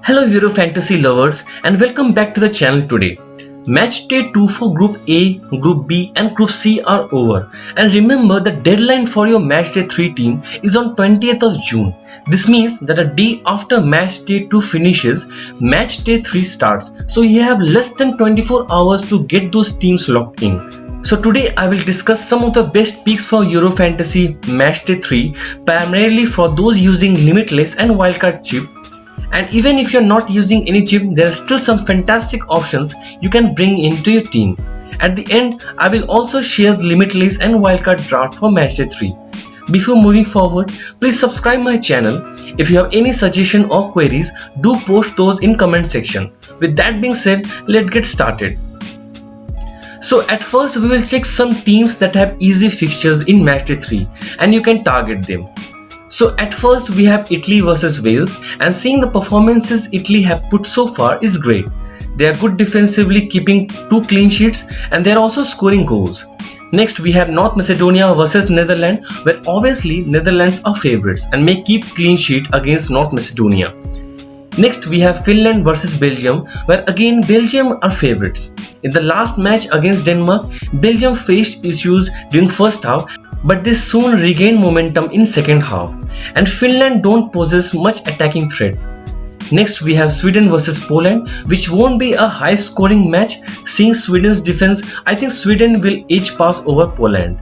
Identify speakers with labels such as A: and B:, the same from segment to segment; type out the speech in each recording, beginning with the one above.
A: Hello Euro fantasy lovers and welcome back to the channel today. Match day 2 for Group A, Group B and Group C are over, and remember the deadline for your match day 3 team is on 20th of June. This means that a day after match day 2 finishes, match day 3 starts, so you have less than 24 hours to get those teams locked in. So today I will discuss some of the best picks for Euro Fantasy Match Day 3, primarily for those using Limitless and Wildcard chip. And even if you're not using any chip, there are still some fantastic options you can bring into your team. At the end, I will also share the Limitless and Wildcard draft for Match Day 3. Before moving forward, please subscribe my channel. If you have any suggestion or queries, do post those in comment section. With that being said, let's get started. So at first we will check some teams that have easy fixtures in Match Day 3 and you can target them. So at first we have Italy versus Wales, and seeing the performances Italy have put so far is great. They are good defensively, keeping 2 clean sheets, and they are also scoring goals. Next we have North Macedonia versus Netherlands, where obviously Netherlands are favourites and may keep clean sheet against North Macedonia. Next we have Finland versus Belgium, where again Belgium are favourites. In the last match against Denmark, Belgium faced issues during first half, but they soon regained momentum in second half, and Finland don't possess much attacking threat. Next we have Sweden versus Poland, which won't be a high scoring match. Seeing Sweden's defense, I think Sweden will edge pass over Poland.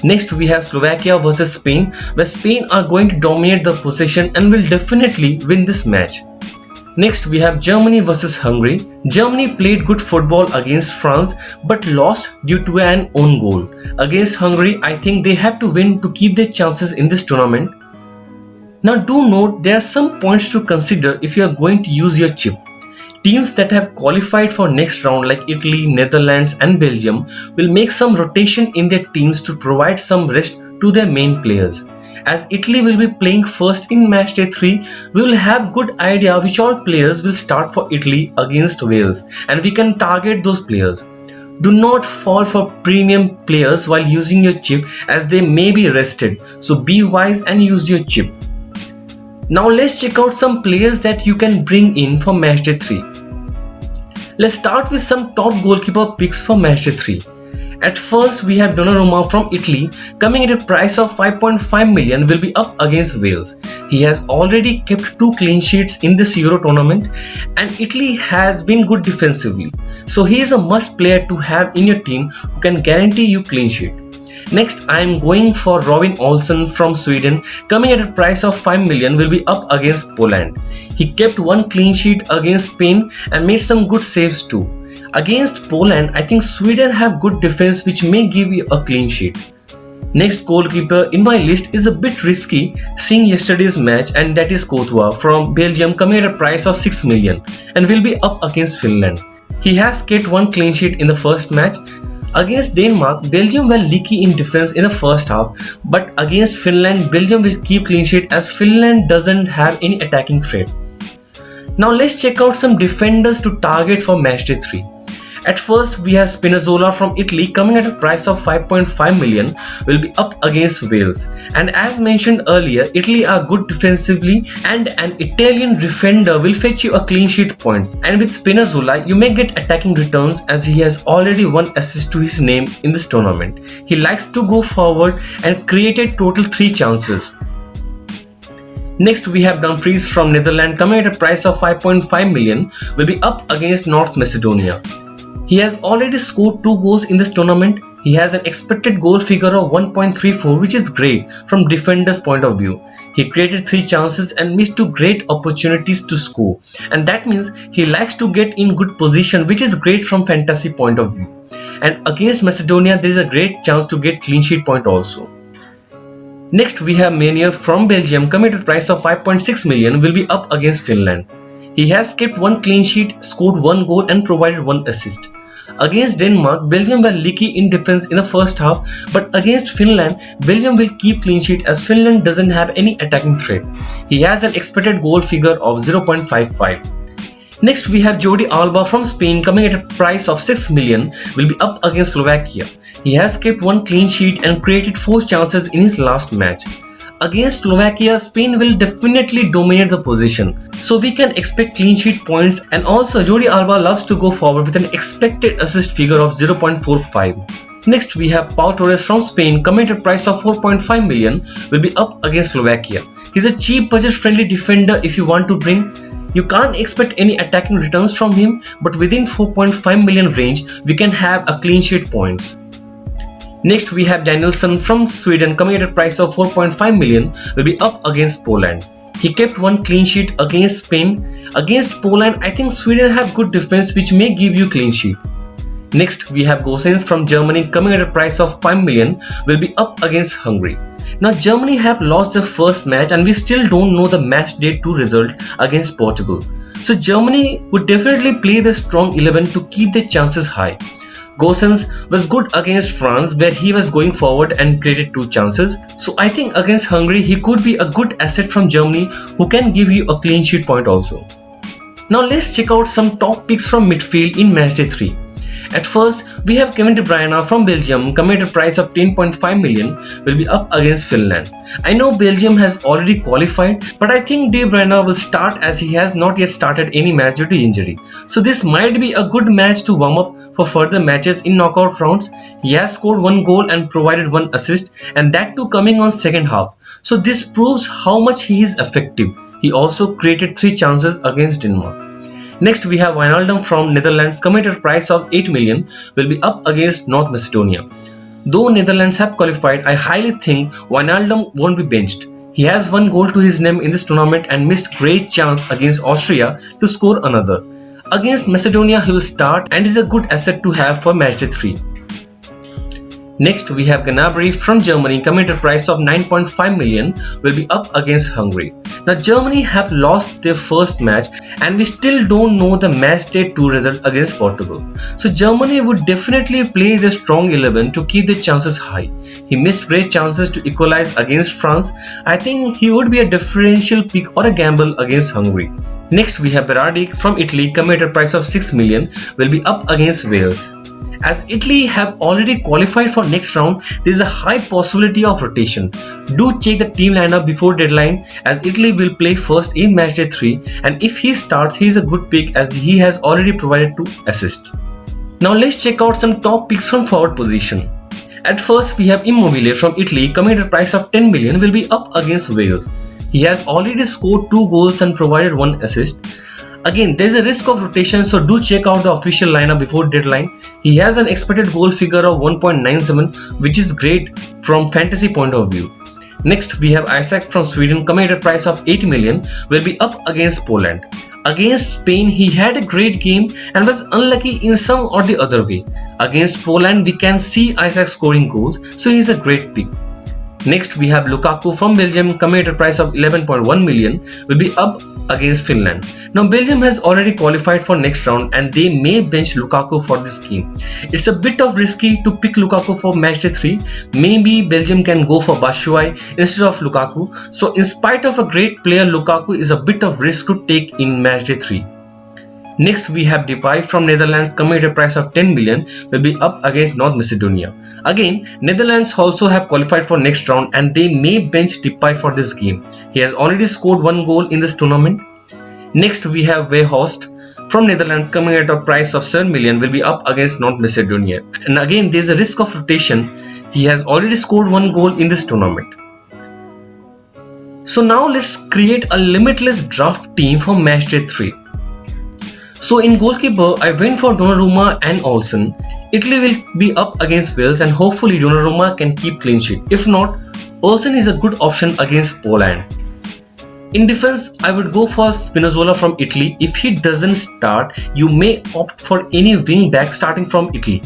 A: Next we have Slovakia versus Spain, where Spain are going to dominate the possession and will definitely win this match. Next we have Germany versus Hungary. Germany played good football against France but lost due to an own goal. Against Hungary, I think they had to win to keep their chances in this tournament. Now do note there are some points to consider if you are going to use your chip. Teams that have qualified for next round like Italy, Netherlands and Belgium will make some rotation in their teams to provide some rest to their main players. As Italy will be playing first in Match Day 3, we will have good idea which all players will start for Italy against Wales, and we can target those players. Do not fall for premium players while using your chip, as they may be rested, so be wise and use your chip. Now let's check out some players that you can bring in for Match Day 3. Let's start with some top goalkeeper picks for Match Day 3. At first we have Donnarumma from Italy, coming at a price of 5.5 million, will be up against Wales. He has already kept 2 clean sheets in this Euro tournament, and Italy has been good defensively. So he is a must player to have in your team who can guarantee you clean sheet. Next I am going for Robin Olsen from Sweden, coming at a price of 5 million, will be up against Poland. He kept 1 clean sheet against Spain and made some good saves too. Against Poland, I think Sweden have good defense which may give you a clean sheet. Next goalkeeper in my list is a bit risky seeing yesterday's match, and that is Courtois from Belgium, coming at a price of 6 million and will be up against Finland. He has kept 1 clean sheet in the first match. Against Denmark, Belgium were leaky in defense in the first half, but against Finland, Belgium will keep clean sheet as Finland doesn't have any attacking threat. Now let's check out some defenders to target for Match Day 3. At first we have Spinazzola from Italy, coming at a price of 5.5 million, will be up against Wales. And as mentioned earlier, Italy are good defensively, and an Italian defender will fetch you a clean sheet points. And with Spinazzola you may get attacking returns, as he has already 1 assist to his name in this tournament. He likes to go forward and created total 3 chances. Next we have Dumfries from Netherlands, coming at a price of 5.5 million, will be up against North Macedonia. He has already scored 2 goals in this tournament. He has an expected goal figure of 1.34, which is great from defender's point of view. He created 3 chances and missed 2 great opportunities to score, and that means he likes to get in good position, which is great from fantasy point of view. And against Macedonia there is a great chance to get clean sheet point also. Next we have Meunier from Belgium, coming at a price of 5.6 million, will be up against Finland. He has kept 1 clean sheet, scored 1 goal and provided 1 assist. Against Denmark, Belgium were leaky in defense in the first half, but against Finland, Belgium will keep clean sheet as Finland doesn't have any attacking threat. He has an expected goal figure of 0.55. Next we have Jordi Alba from Spain, coming at a price of 6 million, will be up against Slovakia. He has kept 1 clean sheet and created 4 chances in his last match. against Slovakia, Spain will definitely dominate the position. So we can expect clean sheet points, and also Jordi Alba loves to go forward with an expected assist figure of 0.45. Next we have Pau Torres from Spain, commented price of 4.5 million, will be up against Slovakia. He's a cheap budget friendly defender if you want to bring. You can't expect any attacking returns from him, but within 4.5 million range we can have a clean sheet points. Next we have Danielsson from Sweden, commented price of 4.5 million, will be up against Poland. He kept one clean sheet against Spain. Against Poland, I think Sweden have good defense which may give you clean sheet. Next we have Gosens from Germany, coming at a price of 5 million, will be up against Hungary. Now Germany have lost their first match and we still don't know the match day 2 result against Portugal. So Germany would definitely play the strong 11 to keep their chances high. Gosens was good against France where he was going forward and created 2 chances. So I think against Hungary he could be a good asset from Germany who can give you a clean sheet point also. Now let's check out some top picks from midfield in matchday 3. At first, we have Kevin De Bruyne from Belgium, commented price of 10.5 million, will be up against Finland. I know Belgium has already qualified, but I think De Bruyne will start as he has not yet started any match due to injury. So this might be a good match to warm up for further matches in knockout rounds. He has scored 1 goal and provided 1 assist, and that too coming on second half. So this proves how much he is effective. He also created 3 chances against Denmark. Next we have Wijnaldum from Netherlands, commented price of 8 million, will be up against North Macedonia. Though Netherlands have qualified, I highly think Wijnaldum won't be benched. He has 1 goal to his name in this tournament and missed great chance against Austria to score another. Against Macedonia he will start and is a good asset to have for matchday 3. Next we have Gnabry from Germany, commented price of 9.5 million, will be up against Hungary. Now Germany have lost their first match and we still don't know the matchday 2 result against Portugal. So Germany would definitely play the strong 11 to keep their chances high. He missed great chances to equalize against France. I think he would be a differential pick or a gamble against Hungary. Next we have Berardi from Italy, commented price of 6 million, will be up against Wales. As Italy have already qualified for next round, there is a high possibility of rotation. Do check the team lineup before deadline as Italy will play first in matchday 3, and if he starts he is a good pick as he has already provided 2 assists. Now let's check out some top picks from forward position. At first we have Immobile from Italy, commented price of 10 million, will be up against Wales. He has already scored 2 goals and provided 1 assist. Again, there is a risk of rotation, so do check out the official lineup before deadline. He has an expected goal figure of 1.97, which is great from fantasy point of view. Next we have Isaac from Sweden, commented price of 8 million, will be up against Poland. Against Spain he had a great game and was unlucky in some or the other way. Against Poland we can see Isaac scoring goals, so he is a great pick. Next we have Lukaku from Belgium, commented price of 11.1 million, will be up against Finland. Now Belgium has already qualified for next round and they may bench Lukaku for this game. It's a bit of risky to pick Lukaku for matchday 3. Maybe Belgium can go for Batshuayi instead of Lukaku. So in spite of a great player, Lukaku is a bit of risk to take in matchday 3. Next we have Depay from Netherlands, commented price of 10 million, will be up against North Macedonia. Again, Netherlands also have qualified for next round and they may bench Depay for this game. He has already scored 1 goal in this tournament. Next we have Weghorst from Netherlands, coming at a price of 7 million, will be up against North Macedonia. And again there is a risk of rotation. He has already scored 1 goal in this tournament. So now let's create a limitless draft team for matchday 3. So in goalkeeper, I went for Donnarumma and Olsen. Italy will be up against Wales and hopefully Donnarumma can keep clean sheet. If not, Olsen is a good option against Poland. In defense, I would go for Spinazzola from Italy. If he doesn't start, you may opt for any wing back starting from Italy.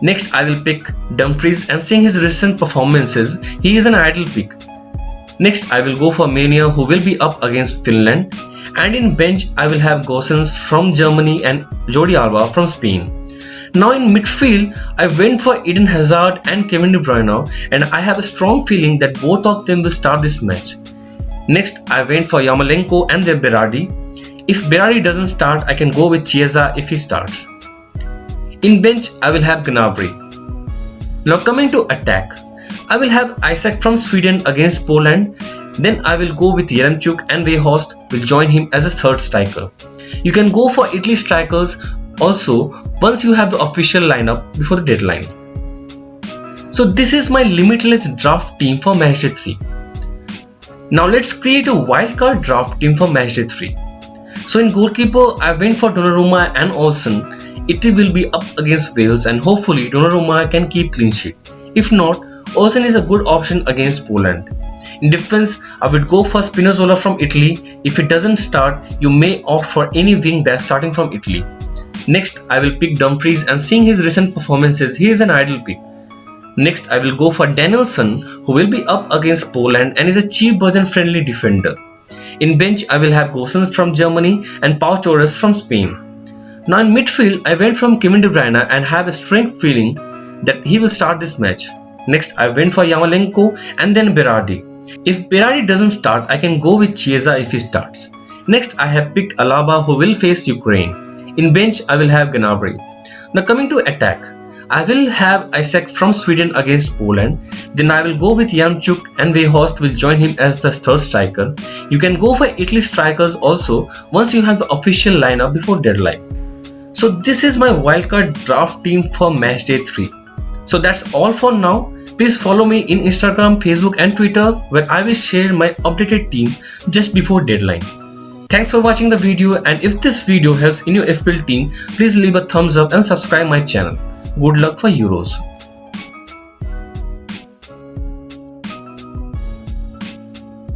A: Next, I will pick Dumfries, and seeing his recent performances, he is an ideal pick. Next, I will go for Mania, who will be up against Finland. And in bench, I will have Gosens from Germany and Jordi Alba from Spain. Now in midfield, I went for Eden Hazard and Kevin De Bruyne, and I have a strong feeling that both of them will start this match. Next, I went for Yarmolenko and then Berardi. If Berardi doesn't start, I can go with Chiesa if he starts. In bench, I will have Gnabry. Now coming to attack, I will have Isaac from Sweden against Poland. Then I will go with Yaremchuk and Weghorst will join him as a third striker. You can go for Italy strikers also once you have the official lineup before the deadline. So this is my limitless draft team for matchday 3. Now let's create a wildcard draft team for matchday 3. So in goalkeeper I went for Donnarumma and Olsen. Italy will be up against Wales and hopefully Donnarumma can keep clean sheet. If not, Olsen is a good option against Poland. In defense, I would go for Spinazzola from Italy. If it doesn't start, you may opt for any wing back starting from Italy. Next, I will pick Dumfries, and seeing his recent performances, he is an ideal pick. Next, I will go for Danielson, who will be up against Poland and is a cheap budget friendly defender. In bench, I will have Gosens from Germany and Pau Torres from Spain. Now in midfield, I went from Kevin De Bruyne and have a strong feeling that he will start this match. Next, I went for Yarmolenko and then Berardi. If Berardi doesn't start, I can go with Chiesa if he starts. Next, I have picked Alaba, who will face Ukraine. In bench, I will have Gnabry. Now coming to attack, I will have Isaac from Sweden against Poland. Then I will go with Yaremchuk and Weghorst will join him as the third striker. You can go for Italy strikers also once you have the official lineup before deadline. So this is my wildcard draft team for matchday 3. So that's all for now. Please follow me in Instagram, Facebook and Twitter where I will share my updated team just before deadline. Thanks for watching the video, and if this video helps in your FPL team, please leave a thumbs up and subscribe my channel. Good luck for Euros.